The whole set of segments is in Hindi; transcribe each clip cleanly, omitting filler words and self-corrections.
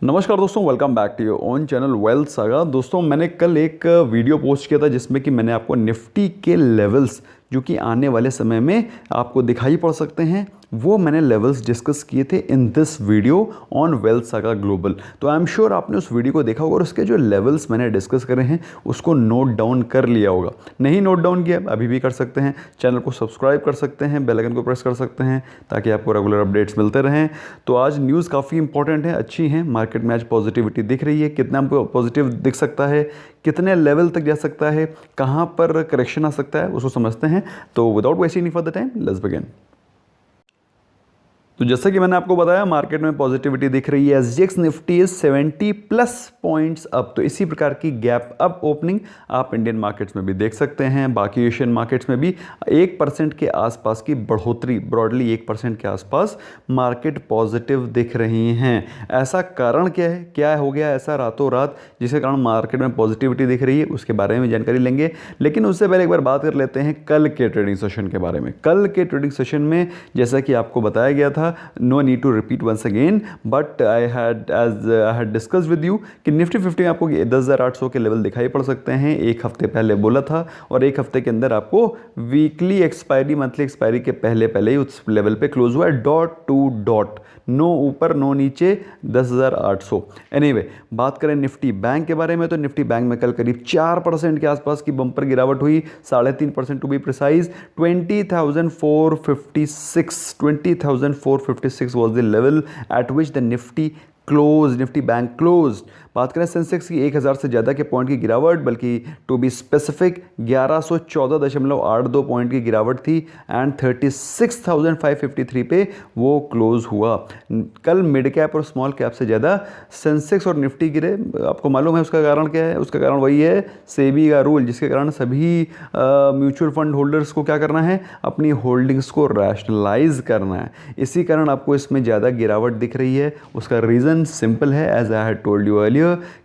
नमस्कार दोस्तों, welcome back to your own channel Wealth Saga. दोस्तों, मैंने कल एक वीडियो पोस्ट किया था जिसमें कि मैंने आपको निफ्टी के लेवल्स जो कि आने वाले समय में आपको दिखाई पड़ सकते हैं, वो मैंने लेवल्स डिस्कस किए थे in this video on wealth saga global. तो आई एम श्योर आपने उस वीडियो को देखा होगा और उसके जो लेवल्स मैंने डिस्कस करे हैं उसको नोट डाउन कर लिया होगा। नहीं नोट डाउन किया अभी भी कर सकते हैं, चैनल को सब्सक्राइब कर सकते हैं, बेल आइकन को प्रेस कर सकते हैं ताकि आपको रेगुलर अपडेट्स मिलते रहें। तो आज न्यूज़ काफ़ी इंपॉर्टेंट है, अच्छी है। मार्केट में आज पॉजिटिविटी दिख रही है। कितना हमको पॉजिटिव दिख सकता है, कितने लेवल तक जा सकता है, कहाँ पर करेक्शन आ सकता है, उसको समझते हैं। तो without wasting any further time, let's begin. तो जैसा कि मैंने आपको बताया, मार्केट में पॉजिटिविटी दिख रही है। SGX Nifty is 70 plus points up. तो इसी प्रकार की गैप अप ओपनिंग आप इंडियन मार्केट्स में भी देख सकते हैं। बाकी एशियन मार्केट्स में भी 1% के आसपास की बढ़ोतरी, ब्रॉडली 1% के आसपास मार्केट पॉजिटिव दिख रही हैं। ऐसा कारण क्या है, क्या हो गया ऐसा रातों रात जिसके कारण मार्केट में पॉजिटिविटी दिख रही है, उसके बारे में जानकारी लेंगे। लेकिन उससे पहले एक बार बात कर लेते हैं कल के ट्रेडिंग सेशन के बारे में। कल के ट्रेडिंग सेशन में जैसा कि आपको बताया गया था, no need to repeat once again, but I had discuss with you कि निफ्टी 50 में आपको 10,800 के लेवल दिखाई पड़ सकते हैं। एक हफ्ते पहले बोला था और एक हफ्ते के अंदर आपको वीकली एक्सपायरी, मंथली एक्सपायरी के पहले पहले ही उस लेवल पे क्लोज हुआ है, डॉट टू डॉट, नो ऊपर नो नीचे 10,800। एनीवे, बात करें निफ्टी बैंक के बारे में तो निफ्टी बैंक में कल करीब 4% के आसपास की बम्पर गिरावट हुई, 3.5% to be precise. 20,456 was the level at which the Nifty closed, Nifty bank close. बात करें सेंसेक्स की 1000 से ज़्यादा के पॉइंट की गिरावट, बल्कि टू बी स्पेसिफिक 1114.82 पॉइंट की गिरावट थी एंड 36,553 पे वो क्लोज हुआ। कल मिड कैप और स्मॉल कैप से ज़्यादा सेंसेक्स और निफ्टी गिरे। आपको मालूम है उसका कारण क्या है? उसका कारण वही है सेबी का रूल, जिसके कारण सभी म्यूचुअल फंड होल्डर्स को क्या करना है, अपनी होल्डिंग्स को रैशनलाइज करना है। इसी कारण आपको इसमें ज़्यादा गिरावट दिख रही है। उसका रीज़न सिंपल है, as I had told you earlier,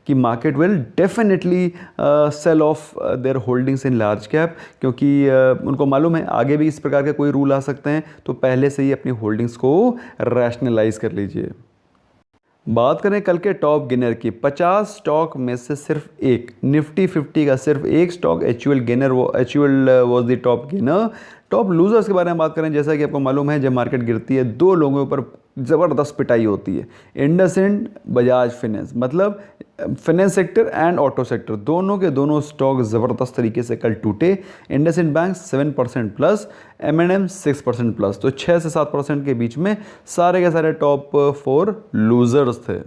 कि market will definitely sell off their holdings in large cap, क्योंकि उनको मालूम है आगे भी इस प्रकार के कोई रूल आ सकते हैं, तो पहले से ही अपनी होल्डिंग्स को रैशनलाइज कर लीजिए। बात करें कल के टॉप गेनर की, 50 स्टॉक में से सिर्फ एक, निफ्टी 50 का सिर्फ एक स्टॉक एचयूएल गेनर, वो HUL was the top gainer. Top losers के बारे में बात करें, जैसा कि आपको मालूम है, जब मार्केट गिरती है दो लोगों के ऊपर ज़बरदस्त पिटाई होती है, इंडसइंड, बजाज फाइनेंस। मतलब finance sector and auto sector दोनों के दोनों स्टॉक ज़बरदस्त तरीके से कल टूटे। IndusInd bank 7% plus, M&M 6% plus. तो 6 से 7% के बीच में सारे के सारे टॉप 4 लूजर्स थे।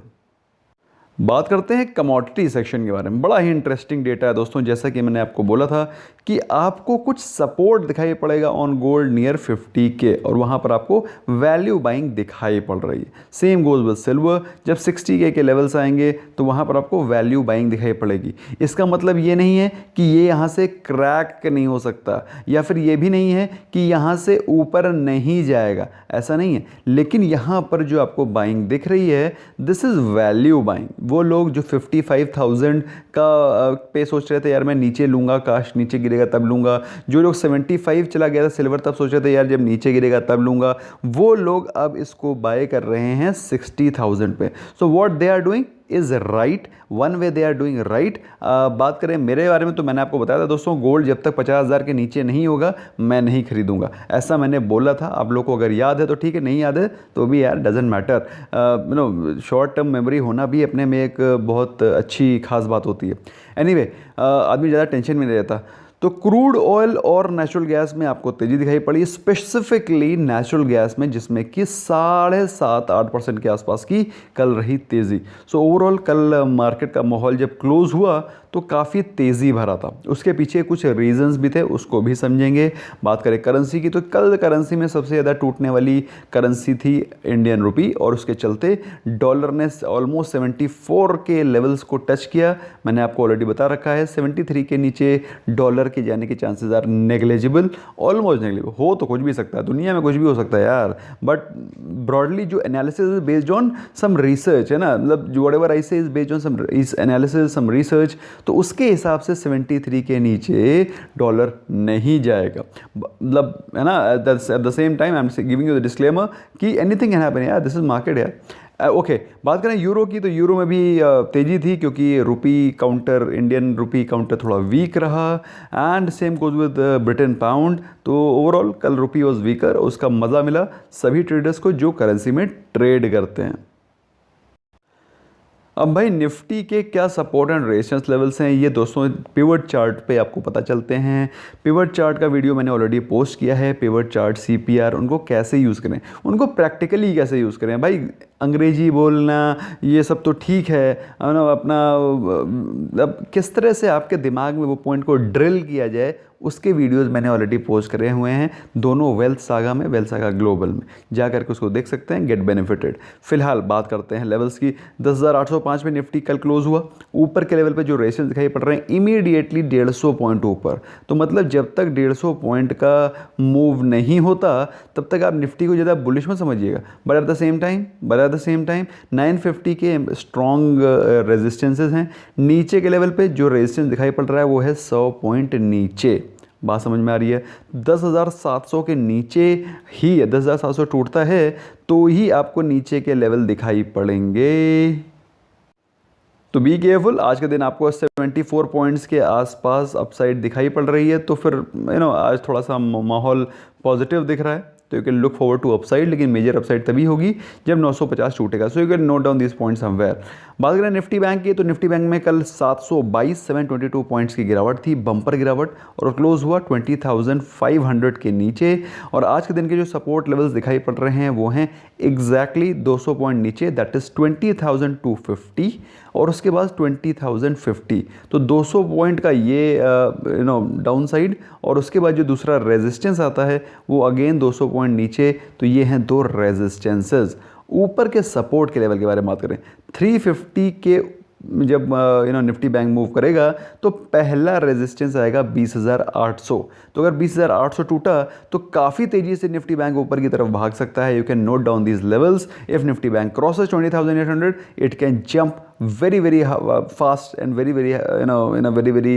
बात करते हैं कमोडिटी सेक्शन के बारे में। बड़ा ही इंटरेस्टिंग डेटा है दोस्तों। जैसा कि मैंने आपको बोला था कि आपको कुछ सपोर्ट दिखाई पड़ेगा ऑन गोल्ड नियर 50 के, और वहाँ पर आपको वैल्यू बाइंग दिखाई पड़ रही है। सेम गोज विद सिल्वर, जब 60 के लेवल्स आएंगे तो वहाँ पर आपको वैल्यू बाइंग दिखाई पड़ेगी। इसका मतलब ये नहीं है कि ये यहाँ से क्रैक नहीं हो सकता, या फिर ये भी नहीं है कि यहाँ से ऊपर नहीं जाएगा, ऐसा नहीं है। लेकिन यहाँ पर जो आपको बाइंग दिख रही है, दिस इज़ वैल्यू बाइंग। वो लोग जो 55,000 का पे सोच रहे थे यार मैं नीचे लूँगा, काश नीचे गिरेगा तब लूँगा, जो लोग 75 चला गया था सिल्वर, तब सोच रहे थे यार जब नीचे गिरेगा तब लूँगा, वो लोग अब इसको बाय कर रहे हैं 60,000 पे। So what they are doing is right, one way they are doing right. बात करें मेरे बारे में तो मैंने आपको बताया था दोस्तों, गोल्ड जब तक 50,000 के नीचे नहीं होगा मैं नहीं खरीदूंगा, ऐसा मैंने बोला था। आप लोग को अगर याद है तो ठीक है, नहीं याद है तो भी यार doesn't matter. Short term memory होना भी अपने में एक बहुत अच्छी खास बात होती है। एनीवे, आदमी ज़्यादा टेंशन में नहीं रहता। तो क्रूड ऑयल और नेचुरल गैस में आपको तेज़ी दिखाई पड़ी, स्पेसिफिकली नेचुरल गैस में, जिसमें कि 7.5-8% के आसपास की कल रही तेज़ी। सो ओवरऑल कल मार्केट का माहौल जब क्लोज हुआ तो काफ़ी तेज़ी भरा था। उसके पीछे कुछ रीजंस भी थे, उसको भी समझेंगे। बात करें करेंसी की तो कल करेंसी में सबसे ज़्यादा टूटने वाली करेंसी थी इंडियन रुपी, और उसके चलते डॉलर ने ऑलमोस्ट 74 के लेवल्स को टच किया। मैंने आपको ऑलरेडी बता रखा है 73 के नीचे डॉलर के जाने के chances are negligible, almost negligible. हो तो कुछ भी सकता है, दुनिया में कुछ भी हो सकता है यार, बट ब्रॉडली जो analysis is based on some research है ना, मतलब whatever I say is based on some analysis, some research, तो उसके हिसाब से 73 के नीचे डॉलर नहीं जाएगा। मतलब है ना, at the same time I am giving you the disclaimer कि एनीथिंग कैन हैपन यार, दिस इज मार्केट यार। ओके, बात करें यूरो की, तो यूरो में भी तेज़ी थी क्योंकि रुपी काउंटर, इंडियन रुपी काउंटर थोड़ा वीक रहा। And same goes with Britain pound. तो ओवरऑल कल रुपी वॉज वीकर, उसका मज़ा मिला सभी ट्रेडर्स को जो करेंसी में ट्रेड करते हैं। अब भाई निफ्टी के क्या सपोर्ट एंड रेजिस्टेंस लेवल्स हैं, ये दोस्तों पिवट चार्ट पे आपको पता चलते हैं। पिवट चार्ट का वीडियो मैंने ऑलरेडी पोस्ट किया है। पिवट चार्ट, सीपीआर, उनको कैसे यूज़ करें, उनको प्रैक्टिकली कैसे यूज़ करें। भाई अंग्रेजी बोलना ये सब तो ठीक है ना, अपना अब किस तरह से आपके दिमाग में वो पॉइंट को ड्रिल किया जाए उसके वीडियोस मैंने ऑलरेडी पोस्ट करे हुए हैं दोनों वेल्थ सागा में, वेल्थ सागा ग्लोबल में, जा करके उसको देख सकते हैं, गेट बेनिफिटेड। फिलहाल बात करते हैं लेवल्स की। 10,805 में निफ्टी कल क्लोज हुआ। ऊपर के लेवल पे जो रेशियो दिखाई पड़ रहे हैं इमीडिएटली 150 पॉइंट ऊपर। तो मतलब जब तक 150 पॉइंट का मूव नहीं होता तब तक आप निफ्टी को ज़्यादा बुलिश मत समझिएगा। But at the same time 950 के स्ट्रॉन्ग रेजिस्टेंसेज हैं। नीचे के लेवल पे जो रेजिस्टेंस दिखाई पड़ रहा है वो है 100 पॉइंट नीचे। बात समझ में आ रही है? 10,700 के नीचे ही 10,700 टूटता है तो ही आपको नीचे के लेवल दिखाई पड़ेंगे। तो बी केयरफुल। आज के दिन आपको 74 पॉइंट्स के आसपास अपसाइड दिखाई पड़ रही है, तो फिर आज थोड़ा सा माहौल पॉजिटिव दिख रहा है, तो you can look forward to upside. लेकिन मेजर अपसाइड तभी होगी जब 950 टूटेगा। So you can note down this point somewhere. बात करें निफ्टी बैंक की, तो निफ्टी बैंक में कल 722 पॉइंट्स की गिरावट थी, बम्पर गिरावट, और क्लोज हुआ 20,500 के नीचे। और आज के दिन के जो सपोर्ट लेवल्स दिखाई पड़ रहे हैं वो हैं एग्जैक्टली 200 पॉइंट नीचे, दैट इज़ 20,250, और उसके बाद 20,050। तो 200 पॉइंट का ये डाउन साइड, और उसके बाद जो दूसरा रेजिस्टेंस आता है वो अगेन 200 पॉइंट नीचे। तो ये हैं दो रेजिस्टेंसेस। ऊपर के सपोर्ट के लेवल के बारे में बात करें, 350 के जब निफ्टी बैंक मूव करेगा तो पहला रेजिस्टेंस आएगा 20,800। तो अगर 20,800 टूटा तो काफ़ी तेज़ी से निफ्टी बैंक ऊपर की तरफ भाग सकता है। You can note down these levels. If Nifty bank crosses 20,800 it can jump very fast and very in a very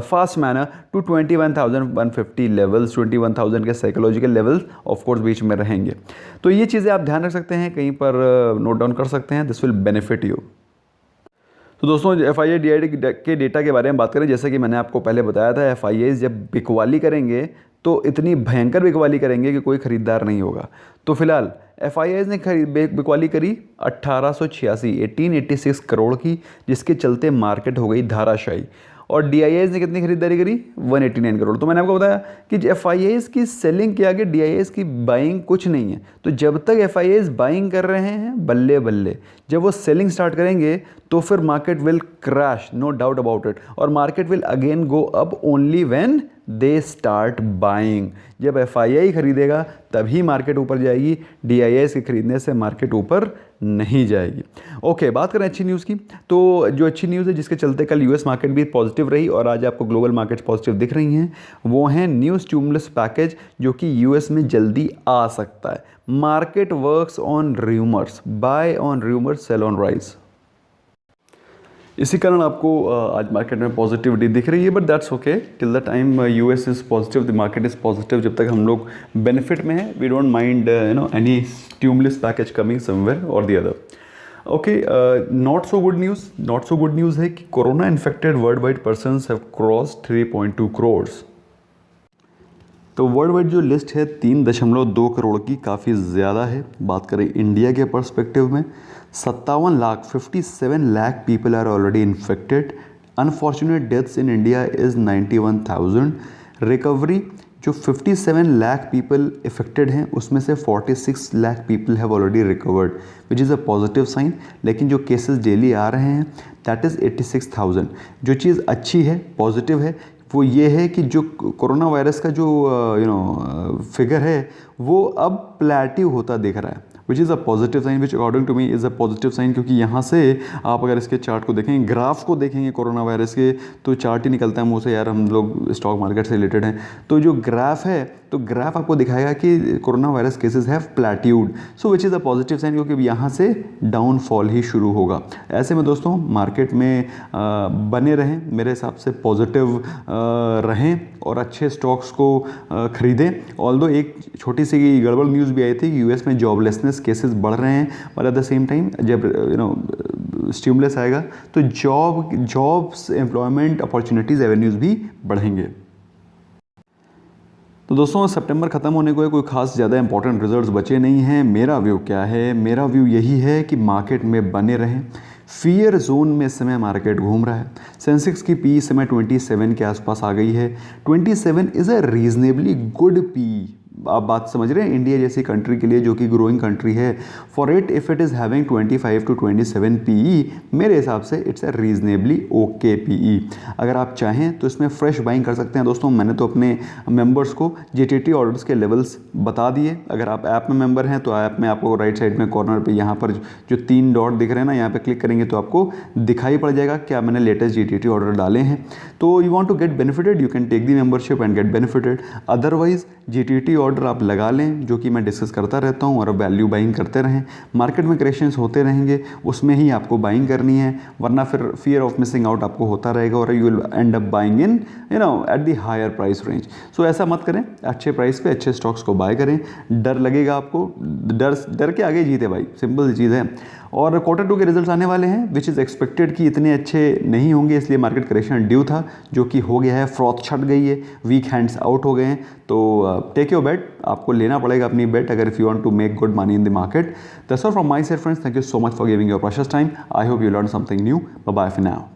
fast manner to 21,150 levels। 21,000 के साइकोलॉजिकल लेवल्स ऑफ कोर्स बीच में रहेंगे। तो ये चीज़ें आप ध्यान रख सकते हैं, कहीं पर नोट डाउन कर सकते हैं। This will benefit you. तो दोस्तों FII DID के डेटा के बारे में बात करें, जैसे कि मैंने आपको पहले बताया था, FIIs जब बिकवाली करेंगे तो इतनी भयंकर बिकवाली करेंगे कि कोई ख़रीदार नहीं होगा। तो फिलहाल FIIs ने बिकवाली करी 1886 करोड़ की, जिसके चलते मार्केट हो गई धाराशायी। और DIIs ने कितनी खरीदारी करी? 189 करोड़। तो मैंने आपको बताया कि FIIs की सेलिंग के आगे DIIs की बाइंग कुछ नहीं है। तो जब तक FIIs बाइंग कर रहे हैं बल्ले बल्ले, जब वो सेलिंग स्टार्ट करेंगे तो फिर market will crash, no doubt about it. और market will again go up only when they start buying. जब FII खरीदेगा तभी मार्केट ऊपर जाएगी, DIIs के खरीदने से मार्केट ऊपर नहीं जाएगी। ओके, बात करें अच्छी न्यूज़ की, तो जो अच्छी न्यूज़ है जिसके चलते कल US मार्केट भी पॉजिटिव रही और आज आपको ग्लोबल मार्केट्स पॉजिटिव दिख रही हैं, वो हैं न्यू स्टिमुलस पैकेज जो कि US में जल्दी आ सकता है। Market works on rumours, buy on rumours, sell on rise. इसी कारण आपको आज मार्केट में पॉजिटिविटी दिख रही है, but that's okay till the time US is positive, the market is positive. जब तक हम लोग बेनिफिट में हैं, we don't mind any stimulus package coming somewhere or the other. Okay, not so good news है कि corona infected world wide persons have crossed 3.2 crore. तो वर्ल्ड वाइड जो लिस्ट है 3.2 करोड़ की, काफ़ी ज़्यादा है। बात करें इंडिया के पर्सपेक्टिव में, 57 lakh people are already infected. Unfortunate deaths in India is 91,000। Recovery जो 57 लाख पीपल इफेक्टेड हैं उसमें से 46 lakh people have already recovered, which is a positive sign. लेकिन जो केसेस डेली आ रहे हैं दैट इज़ 86,000। जो चीज़ अच्छी है, पॉजिटिव है, वो ये है कि जो कोरोना वायरस का जो फिगर है वो अब प्लेटिव होता दिख रहा है, which is a positive sign, which according to me is a positive sign. क्योंकि यहाँ से आप अगर इसके चार्ट को देखेंगे, ग्राफ को देखेंगे कोरोना वायरस के, तो चार्ट ही निकलता है मुँह से, यार हम लोग स्टॉक मार्केट से रिलेटेड हैं। तो जो ग्राफ है, तो ग्राफ आपको दिखाएगा कि corona virus cases have plateaued, so which is a positive sign, क्योंकि यहाँ से डाउनफॉल ही शुरू होगा। ऐसे में दोस्तों मार्केट में बने रहें, मेरे हिसाब से पॉजिटिव रहें और अच्छे स्टॉक्स को खरीदें। ऑल्दो एक छोटी सी गड़बड़ न्यूज़ भी आई थी कि US में जॉबलेसनेस बिजनेस केसेस बढ़ रहे हैं, और एट द सेम टाइम जब स्टिमुलस आएगा तो जॉब्स एम्प्लॉयमेंट अपॉर्चुनिटीज़ एवेन्यूज़ भी बढ़ेंगे। तो दोस्तों सितंबर ख़त्म होने को है, कोई खास ज़्यादा इंपॉर्टेंट रिजल्ट्स बचे नहीं हैं। मेरा व्यू क्या है? मेरा व्यू यही है कि मार्केट में बने रहें। फियर जोन में इस समय मार्केट घूम रहा है। सेंसेक्स की पी इस समय 27 के आसपास आ गई है। 27 is a reasonably good P. आप बात समझ रहे हैं? इंडिया जैसी कंट्री के लिए जो कि ग्रोइंग कंट्री है, for it if it is having 25 to 27 PE, मेरे हिसाब से it's a reasonably okay PE. अगर आप चाहें तो इसमें फ्रेश बाइंग कर सकते हैं दोस्तों। मैंने तो अपने मेंबर्स को जीटीटी ऑर्डर्स के लेवल्स बता दिए। अगर आप ऐप में मेंबर हैं तो ऐप में आपको राइट साइड में कॉर्नर पे यहाँ पर जो 3 डॉट दिख रहे हैं ना, यहाँ पे क्लिक करेंगे तो आपको दिखाई पड़ जाएगा क्या मैंने लेटेस्ट जीटीटी ऑर्डर डाले हैं। तो you want to get benefited, you can take the membership and get benefited. Otherwise GTT order आप लगा लें, जो कि मैं डिस्कस करता रहता हूं, और वैल्यू बाइंग करते रहें। मार्केट में करेक्शंस होते रहेंगे, उसमें ही आपको बाइंग करनी है, वरना फिर फियर ऑफ मिसिंग आउट आपको होता रहेगा और you will end up buying in at the higher price range. So ऐसा मत करें, अच्छे प्राइस पे अच्छे स्टॉक्स को बाय करें। डर लगेगा आपको, डर के आगे जीते भाई, सिंपल सी चीज़ है। और Q2 के रिजल्ट्स आने वाले हैं विच इज़ एक्सपेक्टेड कि इतने अच्छे नहीं होंगे, इसलिए मार्केट करेक्शन ड्यू था, जो कि हो गया है। फ्रॉथ छट गई है, वीक हैंड्स आउट हो गए हैं। तो टेक योर बेट, आपको लेना पड़ेगा अपनी बेट अगर if you want to make good money in the market. That's all from my side friends, thank you so much for giving your precious time. I hope you learn something new. Bye bye for now.